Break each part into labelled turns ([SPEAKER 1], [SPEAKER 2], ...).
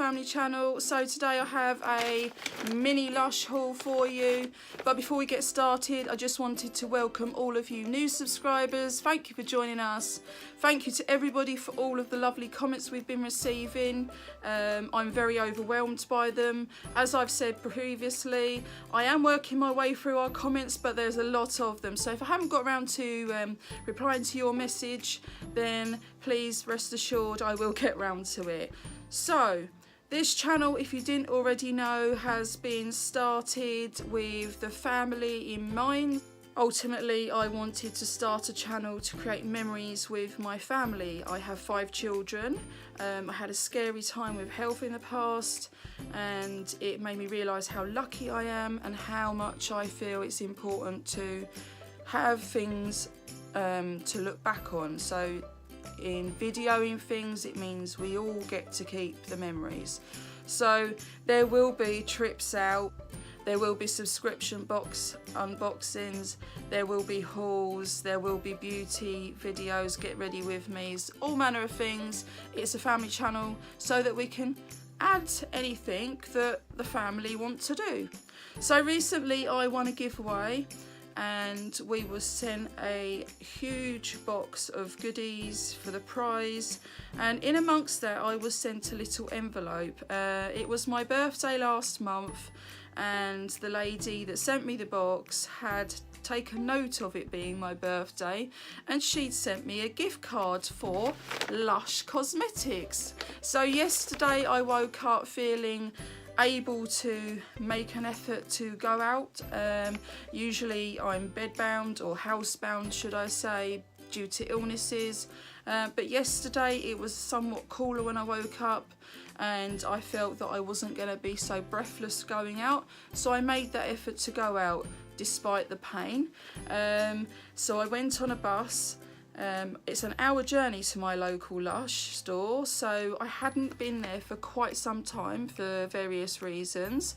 [SPEAKER 1] family channel. So today I have a mini Lush haul for you, but before we get started I just wanted to welcome all of you new subscribers. Thank you for joining us. Thank you to everybody for all of the lovely comments we've been receiving. I'm very overwhelmed by them. As I've said previously, I am working my way through our comments, but there's a lot of them, so if I haven't got around to replying to your message, then please rest assured I will get round to it. So this channel, if you didn't already know, has been started with the family in mind. Ultimately, I wanted to start a channel to create memories with my family. I have 5 children. I had a scary time with health in the past, and it made me realise how lucky I am and how much I feel it's important to have things to look back on. So in videoing things, it means we all get to keep the memories. So there will be trips out, there will be subscription box unboxings, there will be hauls, there will be beauty videos, get ready with me's, all manner of things. It's a family channel so that we can add anything that the family want to do. So recently I won a giveaway and we were sent a huge box of goodies for the prize, and in amongst that I was sent a little envelope. It was my birthday last month, and the lady that sent me the box had taken note of it being my birthday, and she'd sent me a gift card for Lush cosmetics. So yesterday I woke up feeling able to make an effort to go out. Usually I'm bedbound, or housebound should I say, due to illnesses, but yesterday it was somewhat cooler when I woke up, and I felt that I wasn't going to be so breathless going out, so I made that effort to go out despite the pain. So I went on a bus. It's an hour journey to my local Lush store, so I hadn't been there for quite some time for various reasons,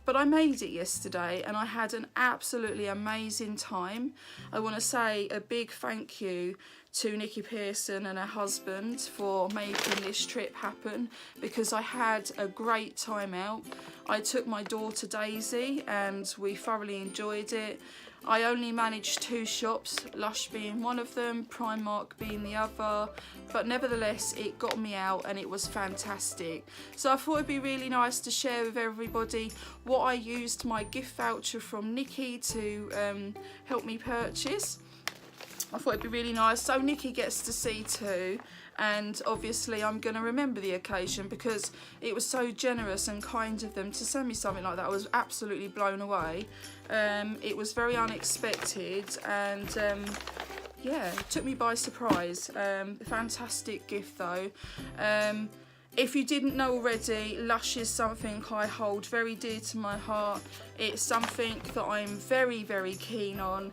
[SPEAKER 1] but I made it yesterday and I had an absolutely amazing time. I want to say a big thank you to Nikki Pearson and her husband for making this trip happen, because I had a great time out. I took my daughter Daisy and we thoroughly enjoyed it. I only managed 2 shops, Lush being one of them, Primark being the other, but nevertheless it got me out and it was fantastic. So I thought it'd be really nice to share with everybody what I used my gift voucher from Nikki to help me purchase. I thought it'd be really nice, so Nikki gets to see too, and obviously I'm going to remember the occasion because it was so generous and kind of them to send me something like that. I was absolutely blown away. It was very unexpected, and yeah, it took me by surprise. Fantastic gift though. If you didn't know already, Lush is something I hold very dear to my heart. It's something that I'm very, very keen on.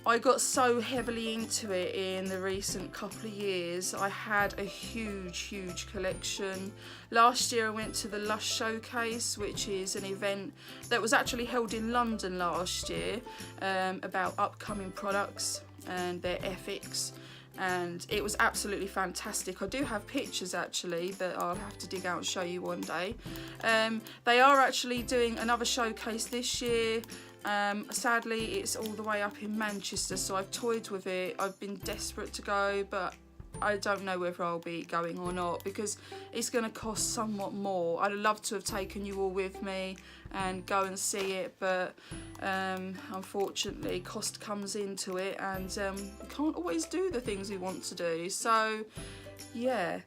[SPEAKER 1] I got so heavily into it in the recent couple of years. I had a huge collection. Last year I went to the Lush Showcase, which is an event that was actually held in London last year, about upcoming products and their ethics, and it was absolutely fantastic. I do have pictures actually that I'll have to dig out and show you one day. They are actually doing another showcase this year. Sadly it's all the way up in Manchester, so I've toyed with it. I've been desperate to go, but I don't know whether I'll be going or not because it's going to cost somewhat more. I'd love to have taken you all with me and go and see it, but unfortunately cost comes into it, and we can't always do the things we want to do. So yeah,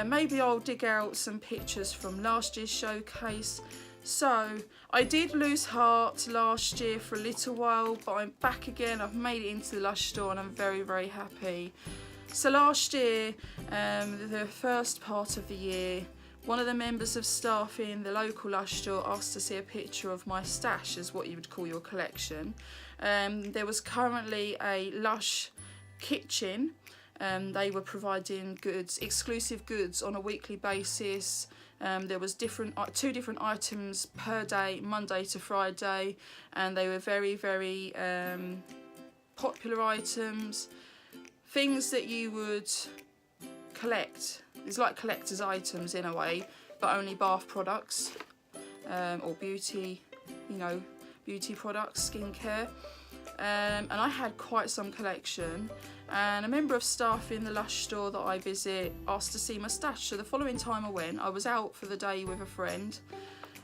[SPEAKER 1] maybe I'll dig out some pictures from last year's showcase. So I did lose heart last year for a little while, but I'm back again. I've made it into the Lush store and I'm very happy. So last year, the first part of the year, one of the members of staff in the local Lush store asked to see a picture of my stash, as what you would call your collection. There was currently a Lush kitchen. They were providing goods, exclusive goods on a weekly basis. There was 2 different items per day, Monday to Friday, and they were very popular items, things that you would collect. It's like collector's items in a way, but only bath products or beauty, you know, beauty products, skincare. And I had quite some collection, and a member of staff in the Lush store that I visit asked to see my stash. So the following time I went, I was out for the day with a friend.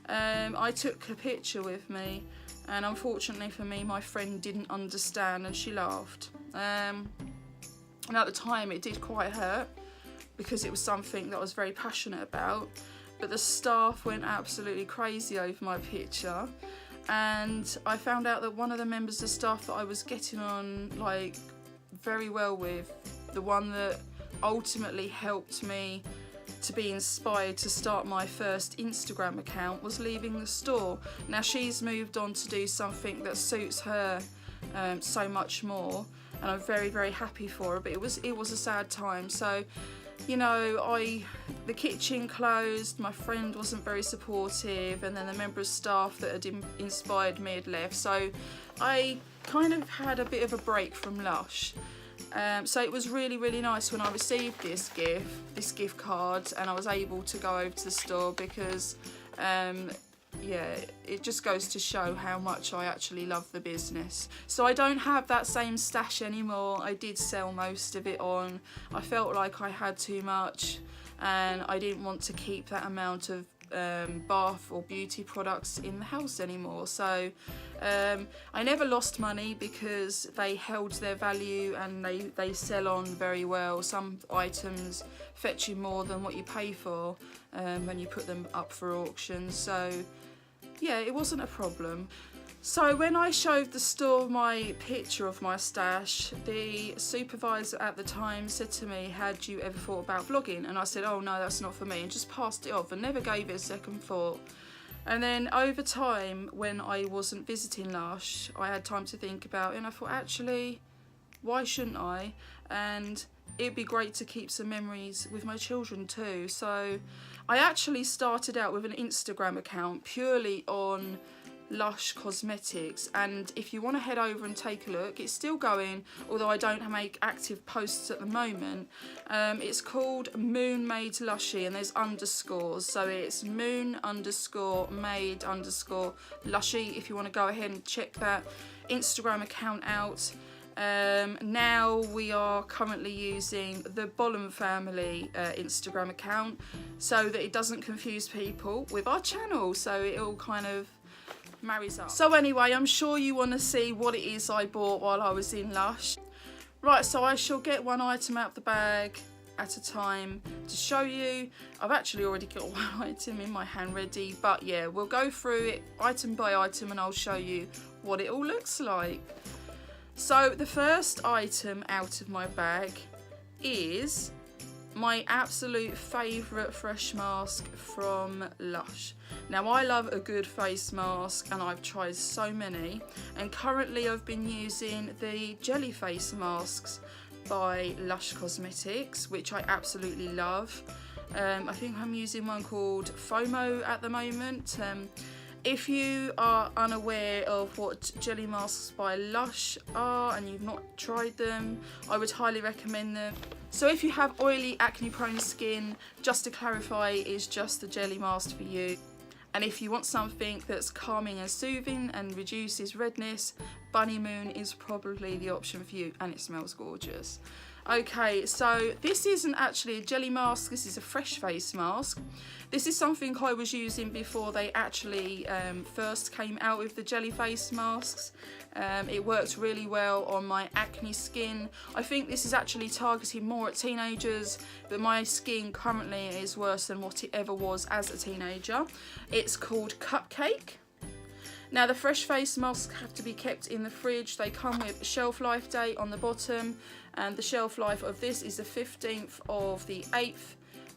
[SPEAKER 1] I took a picture with me, and unfortunately for me, my friend didn't understand and she laughed. And at the time it did quite hurt, because it was something that I was very passionate about, but the staff went absolutely crazy over my picture. And I found out that one of the members of staff that I was getting on like very well with, the one that ultimately helped me to be inspired to start my first Instagram account, was leaving the store. Now she's moved on to do something that suits her so much more, and I'm very, very happy for her, but it was a sad time. So, you know, the kitchen closed, my friend wasn't very supportive, and then the member of staff that had inspired me had left. So I kind of had a bit of a break from Lush. So it was really, really nice when I received this gift card, and I was able to go over to the store, because yeah, it just goes to show how much I actually love the business. So I don't have that same stash anymore. I did sell most of it on. I felt like I had too much, and I didn't want to keep that amount of bath or beauty products in the house anymore. So I never lost money, because they held their value and they sell on very well. Some items fetch you more than what you pay for when you put them up for auction. So yeah, it wasn't a problem. So when I showed the store my picture of my stash, the supervisor at the time said to me, "Had you ever thought about vlogging?" And I said, "Oh no, that's not for me," and just passed it off and never gave it a second thought. And then over time, when I wasn't visiting Lush, I had time to think about it, and I thought, actually, why shouldn't I? And it'd be great to keep some memories with my children too. So I actually started out with an Instagram account purely on Lush cosmetics, and if you want to head over and take a look, it's still going, although I don't make active posts at the moment. It's called Moon Made Lushy, and there's underscores, so it's moon_made_lushy if you want to go ahead and check that Instagram account out. Now we are currently using the Bolham family Instagram account, so that it doesn't confuse people with our channel, so it all kind of marries up. So anyway, I'm sure you want to see what it is I bought while I was in Lush. Right, so I shall get one item out of the bag at a time to show you. I've actually already got one item in my hand ready, but yeah, we'll go through it item by item and I'll show you what it all looks like. So the first item out of my bag is my absolute favourite fresh mask from Lush. Now I love a good face mask, and I've tried so many, and currently I've been using the jelly face masks by Lush Cosmetics, which I absolutely love. I think I'm using one called FOMO at the moment. If you are unaware of what jelly masks by Lush are and you've not tried them, I would highly recommend them. So if you have oily, acne-prone skin, just to clarify, is just the jelly mask for you. And if you want something that's calming and soothing and reduces redness, Bunny Moon is probably the option for you, and it smells gorgeous. Okay, so this isn't actually a jelly mask, this is a fresh face mask. This is something I was using before they actually first came out with the jelly face masks. It worked really well on my acne skin. I think this is actually targeting more at teenagers, but my skin currently is worse than what it ever was as a teenager. It's called Cupcake. Now the fresh face masks have to be kept in the fridge. They come with a shelf life date on the bottom, and the shelf life of this is the 15th of the 8th,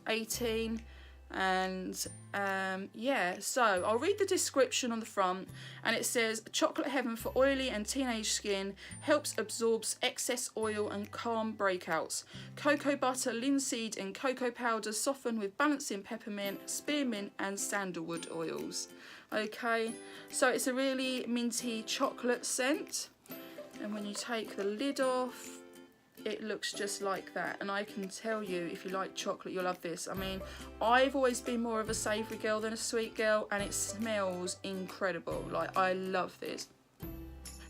[SPEAKER 1] 18. And yeah, so I'll read the description on the front, and it says, chocolate heaven for oily and teenage skin, helps absorbs excess oil and calm breakouts. Cocoa butter, linseed and cocoa powder soften with balancing peppermint, spearmint and sandalwood oils. Okay, so it's a really minty chocolate scent, and when you take the lid off, it looks just like that. And I can tell you, if you like chocolate, you'll love this. I mean, I've always been more of a savoury girl than a sweet girl, and it smells incredible. Like, I love this.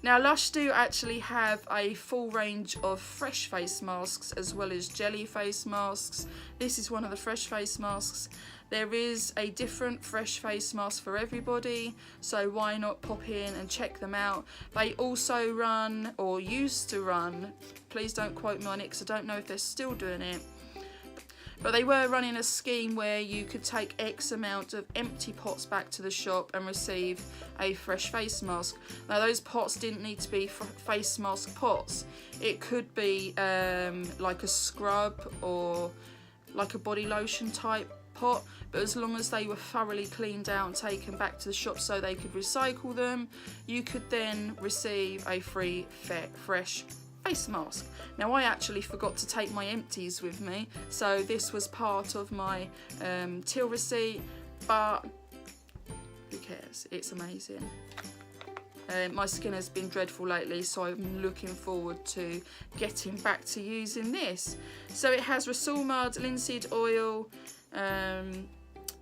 [SPEAKER 1] Now, Lush do actually have a full range of fresh face masks as well as jelly face masks. This is one of the fresh face masks. There is a different fresh face mask for everybody, so why not pop in and check them out. They also run, or used to run, please don't quote me on it because I don't know if they're still doing it, but they were running a scheme where you could take X amount of empty pots back to the shop and receive a fresh face mask. Now, those pots didn't need to be face mask pots. It could be like a scrub or like a body lotion type pot, but as long as they were thoroughly cleaned out and taken back to the shop so they could recycle them, you could then receive a free fresh face mask. Now, I actually forgot to take my empties with me, so this was part of my till receipt, but who cares? It's amazing. My skin has been dreadful lately, so I'm looking forward to getting back to using this. So it has rasool mud, linseed oil,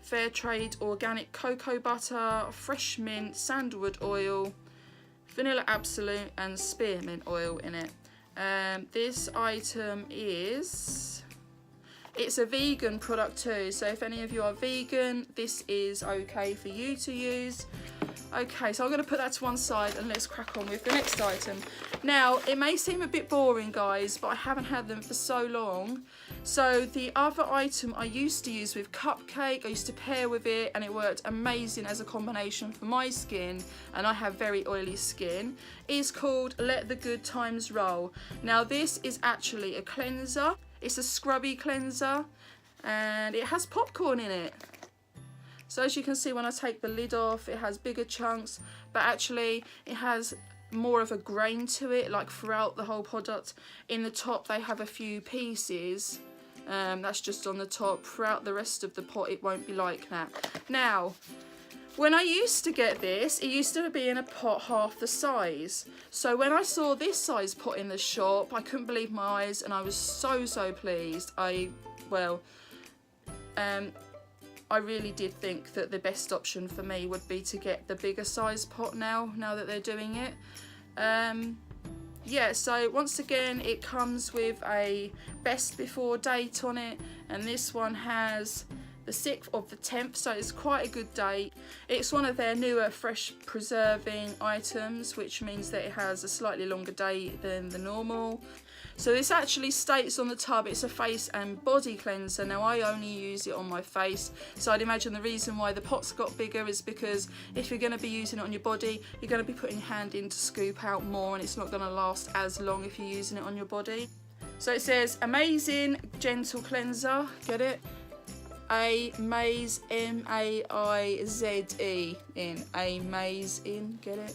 [SPEAKER 1] fair trade organic cocoa butter, fresh mint, sandalwood oil, vanilla absolute and spearmint oil in it. This item is, it's a vegan product too, so if any of you are vegan, this is okay for you to use. Okay, so I'm going to put that to one side and let's crack on with the next item. Now, it may seem a bit boring, guys, but I haven't had them for so long. So the other item I used to use with Cupcake, I used to pair with it and it worked amazing as a combination for my skin, and I have very oily skin, is called Let the Good Times Roll. Now, this is actually a cleanser. It's a scrubby cleanser and it has popcorn in it. So as you can see, when I take the lid off, it has bigger chunks, but actually it has more of a grain to it, like throughout the whole product. In the top, they have a few pieces. That's just on the top. Throughout the rest of the pot, it won't be like that. Now, when I used to get this, it used to be in a pot half the size. So when I saw this size pot in the shop, I couldn't believe my eyes, and I was so pleased. I really did think that the best option for me would be to get the bigger size pot now that they're doing it. Yeah, so once again, it comes with a best before date on it, and this one has the 6th of the 10th, so it's quite a good date. It's one of their newer fresh preserving items, which means that it has a slightly longer date than the normal. So this actually states on the tub it's a face and body cleanser. Now, I only use it on my face, so I'd imagine the reason why the pot's got bigger is because if you're going to be using it on your body, you're going to be putting your hand in to scoop out more, and it's not going to last as long if you're using it on your body. So it says amazing gentle cleanser, get it? Amaze, M-A-I-Z-E in, amazing, get it?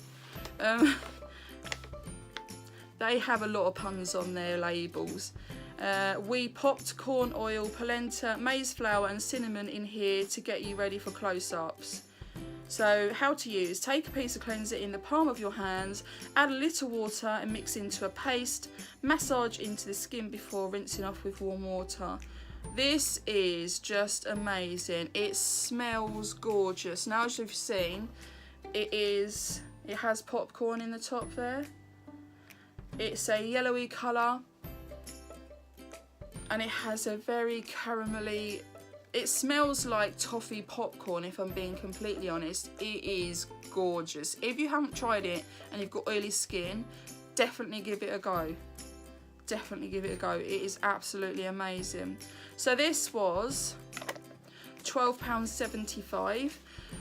[SPEAKER 1] They have a lot of puns on their labels. We popped corn oil, polenta, maize flour and cinnamon in here to get you ready for close-ups. So how to use: take a piece of cleanser in the palm of your hands, add a little water and mix into a paste, massage into the skin before rinsing off with warm water. This is just amazing. It smells gorgeous. Now, as you've seen, it has popcorn in the top there. It's a yellowy colour and it has a very caramelly, it smells like toffee popcorn, if I'm being completely honest. It is gorgeous. If you haven't tried it and you've got oily skin, definitely give it a go. Definitely give it a go. It is absolutely amazing. So this was £12.75.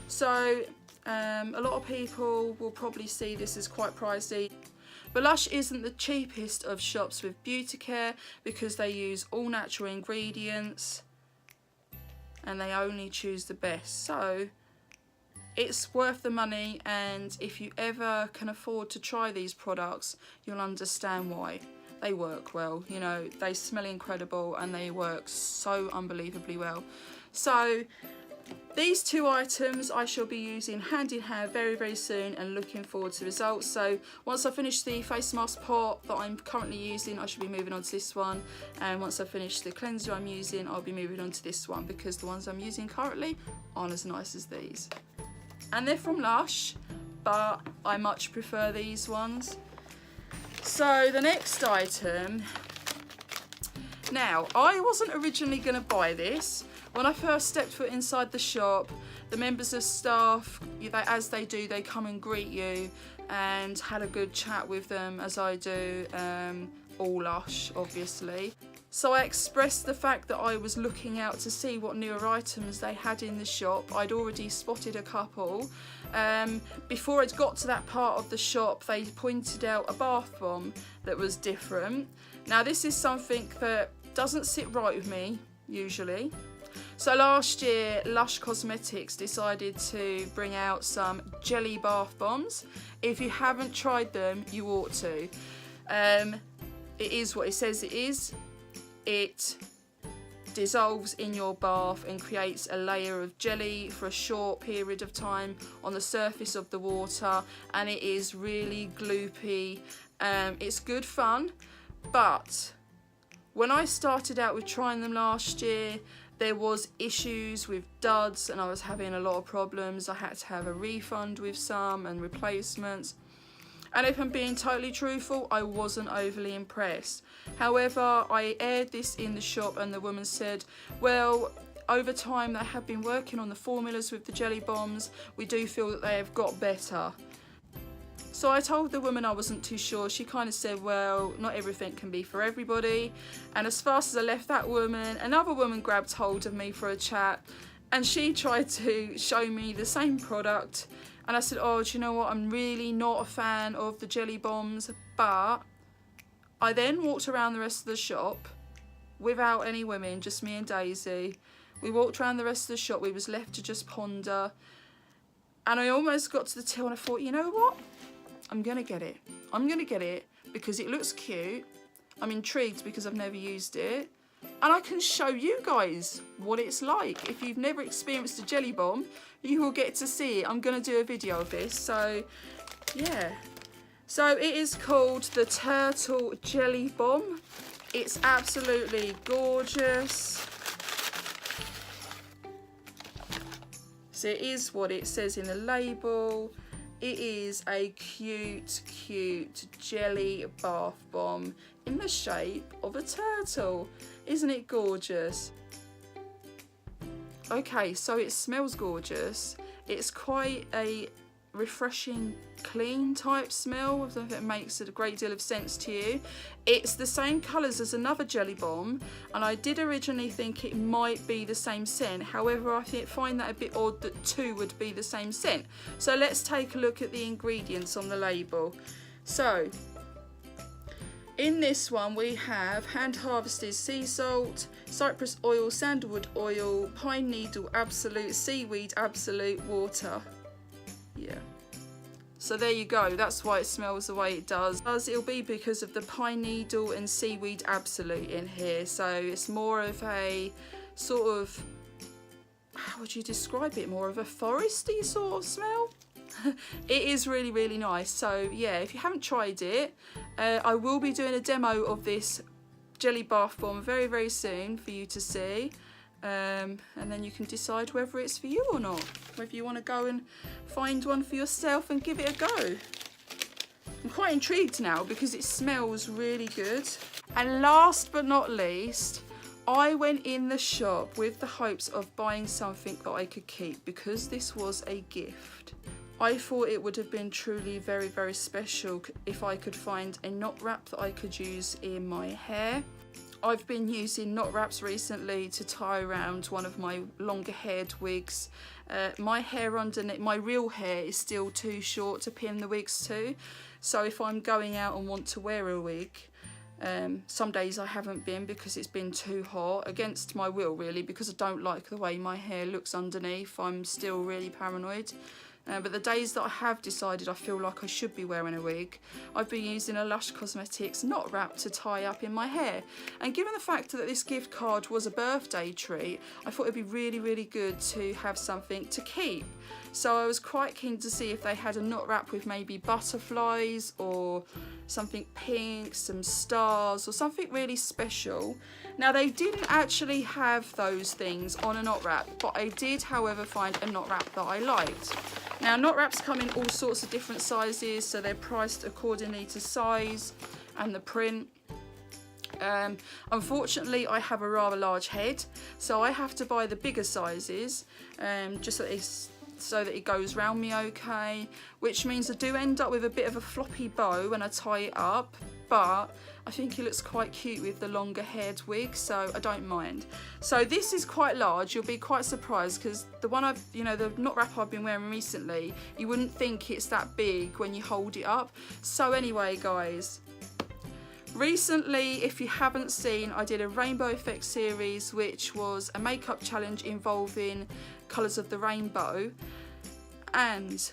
[SPEAKER 1] So a lot of people will probably see this as quite pricey. But Lush isn't the cheapest of shops with beauty care because they use all natural ingredients and they only choose the best. So it's worth the money, and if you ever can afford to try these products, you'll understand why. They work well, you know, they smell incredible and they work so unbelievably well. So These two items I shall be using hand in hand very, very soon and looking forward to results. So once I finish the face mask pot that I'm currently using, I should be moving on to this one. And once I finish the cleanser I'm using, I'll be moving on to this one, because the ones I'm using currently aren't as nice as these. And they're from Lush, but I much prefer these ones. So the next item, now I wasn't originally going to buy this. When I first stepped foot inside the shop, the members of staff, as they do, they come and greet you, and had a good chat with them, as I do, all Lush obviously. So I expressed the fact that I was looking out to see what newer items they had in the shop. I'd already spotted a couple. Before I'd got to that part of the shop, they pointed out a bath bomb that was different. Now this is something that doesn't sit right with me usually. So last year, Lush Cosmetics decided to bring out some jelly bath bombs. If you haven't tried them, you ought to. It is what it says it is. It dissolves in your bath and creates a layer of jelly for a short period of time on the surface of the water, and it is really gloopy. It's good fun, but when I started out with trying them last year, there was issues with duds and I was having a lot of problems. I had to have a refund with some and replacements. And if I'm being totally truthful, I wasn't overly impressed. However, I aired this in the shop and the woman said, well, over time they have been working on the formulas with the jelly bombs. We do feel that they have got better. So I told the woman I wasn't too sure. She kind of said, well, not everything can be for everybody. And as fast as I left that woman, another woman grabbed hold of me for a chat, and she tried to show me the same product. And I said, oh, do you know what? I'm really not a fan of the jelly bombs. But I then walked around the rest of the shop without any women, just me and Daisy. We walked around the rest of the shop. We was left to just ponder. And I almost got to the till and I thought, you know what? I'm going to get it. I'm going to get it because it looks cute. I'm intrigued because I've never used it. And I can show you guys what it's like. If you've never experienced a jelly bomb, you will get to see it. I'm going to do a video of this. So, yeah. So it is called the Turtle Jelly Bomb. It's absolutely gorgeous. So it is what it says in the label. It is a cute, cute jelly bath bomb in the shape of a turtle. Isn't it gorgeous? Okay, so it smells gorgeous. It's quite a refreshing, clean type smell. I don't know if it makes a great deal of sense to you. It's the same colours as another jelly bomb, and I did originally think it might be the same scent. However, I find that a bit odd that two would be the same scent. So let's take a look at the ingredients on the label. So in this one we have hand harvested sea salt, cypress oil, sandalwood oil, pine needle absolute, seaweed absolute, water. Yeah. So there you go, that's why it smells the way it does. It'll be because of the pine needle and seaweed absolute in here. So it's more of a sort of, how would you describe it? More of a foresty sort of smell. It is really, really nice. So yeah, if you haven't tried it, I will be doing a demo of this jelly bath bomb very, very soon for you to see. And then you can decide whether it's for you or not, whether you want to go and find one for yourself and give it a go. I'm quite intrigued now because it smells really good. And last but not least, I went in the shop with the hopes of buying something that I could keep because this was a gift. I thought it would have been truly very, very special if I could find a knot wrap that I could use in my hair. I've been using knot wraps recently to tie around one of my longer haired wigs. My hair underneath, my real hair is still too short to pin the wigs to. So if I'm going out and want to wear a wig, some days I haven't been because it's been too hot, against my will really, because I don't like the way my hair looks underneath. I'm still really paranoid. But the days that I have decided I feel like I should be wearing a wig, I've been using a Lush Cosmetics knot wrap to tie up in my hair. And given the fact that this gift card was a birthday treat, I thought it'd be really, really good to have something to keep. So I was quite keen to see if they had a knot wrap with maybe butterflies or something pink, some stars or something really special. Now they didn't actually have those things on a knot wrap, but I did however find a knot wrap that I liked. Now knot wraps come in all sorts of different sizes, so they're priced accordingly to size and the print. Unfortunately I have a rather large head, so I have to buy the bigger sizes just so that it goes round me okay, which means I do end up with a bit of a floppy bow when I tie it up, but I think it looks quite cute with the longer haired wig, so I don't mind. So this is quite large. You'll be quite surprised because the one the knot wrap I've been wearing recently, you wouldn't think it's that big when you hold it up. So anyway guys, recently, if you haven't seen, I did a Rainbow Effect series, which was a makeup challenge involving colours of the rainbow. And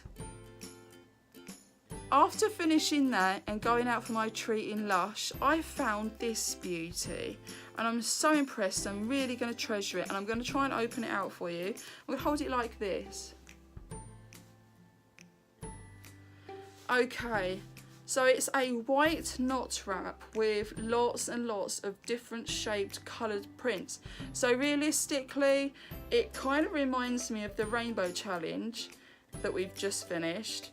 [SPEAKER 1] after finishing that and going out for my treat in Lush, I found this beauty. And I'm so impressed. I'm really going to treasure it. And I'm going to try and open it out for you. I'm going to hold it like this. Okay. So it's a white knot wrap with lots and lots of different shaped coloured prints. So realistically, it kind of reminds me of the Rainbow Challenge that we've just finished,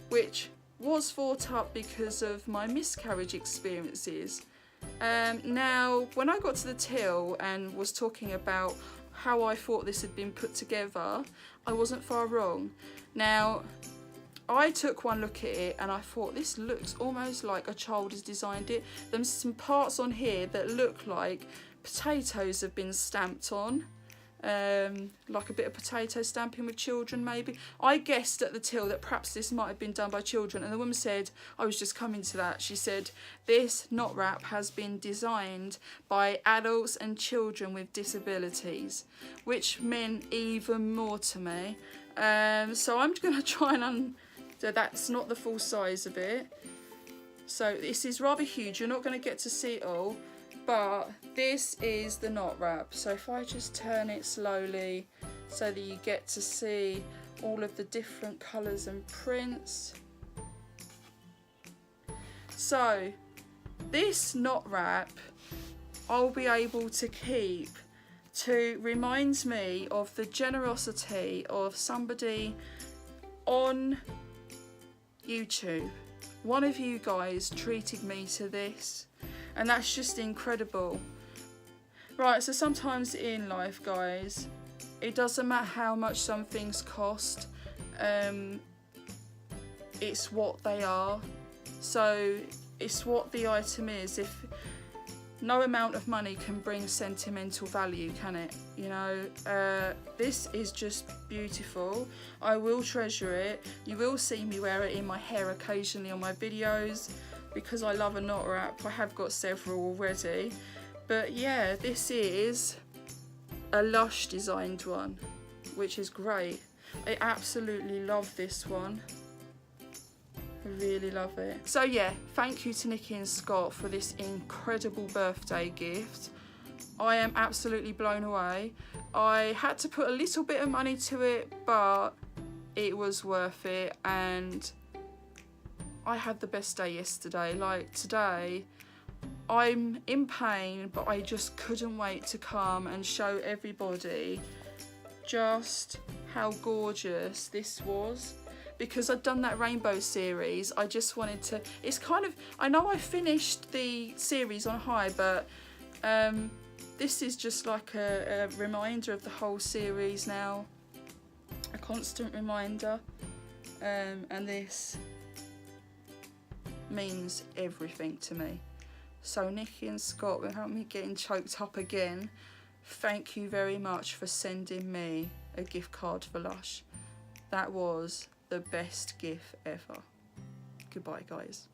[SPEAKER 1] which was thought up because of my miscarriage experiences. Now, when I got to the till and was talking about how I thought this had been put together, I wasn't far wrong. Now, I took one look at it and I thought this looks almost like a child has designed it. There's some parts on here that look like potatoes have been stamped on, like a bit of potato stamping with children maybe. I guessed at the till that perhaps this might have been done by children, and the woman said, I was just coming to that, she said this knot wrap has been designed by adults and children with disabilities, which meant even more to me. So I'm going to try and so that's not the full size of it. So this is rather huge. You're not going to get to see it all, but this is the knot wrap. So if I just turn it slowly so that you get to see all of the different colours and prints. So this knot wrap I'll be able to keep to remind me of the generosity of somebody on YouTube. One of you guys treated me to this, and that's just incredible. Right, so sometimes in life, guys, it doesn't matter how much some things cost, it's what they are. So it's what the item is. If no amount of money can bring sentimental value, can it? You know, this is just beautiful. I will treasure it. You will see me wear it in my hair occasionally on my videos because I love a knot wrap. I have got several already. But yeah, this is a Lush designed one, which is great. I absolutely love this one. I really love it. So yeah, thank you to Nikki and Scott for this incredible birthday gift. I am absolutely blown away. I had to put a little bit of money to it, but it was worth it, and I had the best day yesterday. Like today, I'm in pain, but I just couldn't wait to come and show everybody just how gorgeous this was. Because I'd done that rainbow series, I just wanted to, it's kind of, I know I finished the series on high, but this is just like a reminder of the whole series now, a constant reminder, and this means everything to me. So Nikki and Scott, without me getting choked up again, thank you very much for sending me a gift card for Lush. That was the best gift ever. Goodbye, guys.